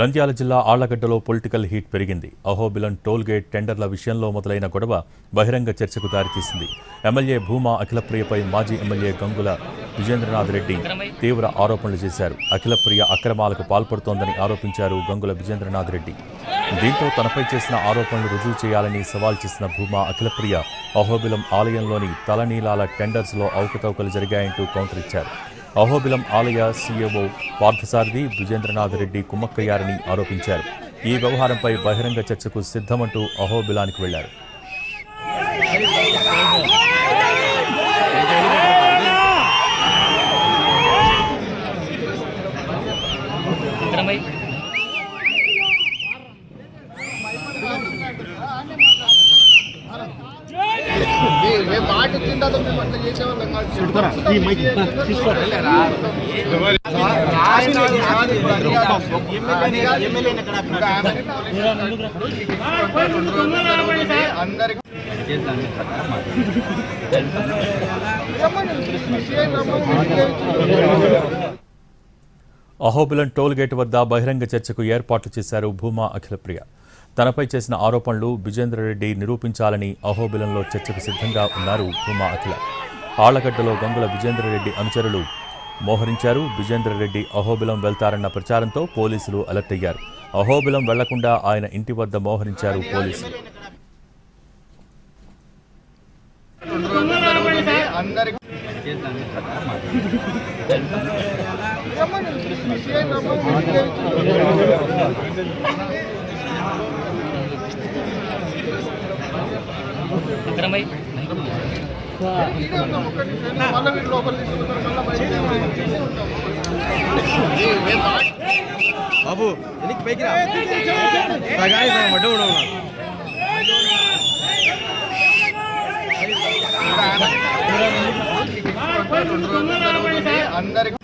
నంద్యాల జిల్లా ఆళ్లగడ్డలో political heat పెరిగింది. Ahobilam toll gate టెండర్ల విషయంలో మొదలైన గొడవ బహిరంగ చర్చకు దారితీసింది. ఎమ్మెల్యే భూమా అఖిలప్రియపై మాజీ ఎమ్మెల్యే గంగుల విజేంద్రనాథ్ రెడ్డి తీవ్ర ఆరోపణలు చేశారు. అఖిలప్రియ అక్రమాలకు పాల్పడుతోందని ఆరోపించారు గంగుల విజేంద్రనాథ్ రెడ్డి. దీంతో తనపై చేసిన ఆరోపణలు రుజువు చేయాలని సవాల్ చేసిన భూమా అఖిలప్రియ అహోబిలం ఆలయంలోని తలనీలాల టెండర్స్లో అవకతవకలు జరిగాయంటూ కౌంటర్ ఇచ్చారు. అహోబిలం ఆలయ సీఈఓ పార్థసారథి విజేంద్రనాథ్ రెడ్డి కుమ్మక్కయ్యారని ఆరోపించారు. ఈ వ్యవహారంపై బహిరంగ చర్చకు సిద్ధమంటూ అహోబిలానికి వెళ్లారు. అహోబిలం టోల్ గేట్ వద్ద బహిరంగ చర్చకు ఏర్పాట్లు చేశారు భూమా అఖిలప్రియ. తనపై చేసిన ఆరోపణలు విజేంద్రరెడ్డి నిరూపించాలని అహోబిలంలో చర్చకు సిద్ధంగా ఉన్నారు భూమా అఖిల. ఆళ్లగడ్డలో గంగుల విజేంద్రరెడ్డి అనుచరులు మోహరించారు. విజేంద్రరెడ్డి అహోబిలం వెళ్తారన్న ప్రచారంతో పోలీసులు అలర్ట్ అయ్యారు. అహోబిలం వెళ్లకుండా ఆయన ఇంటి వద్ద మోహరించారు పోలీసులు. బాబు ఎనికి పైకి రా సగాయి మడ్డ ఉండవు అందరికి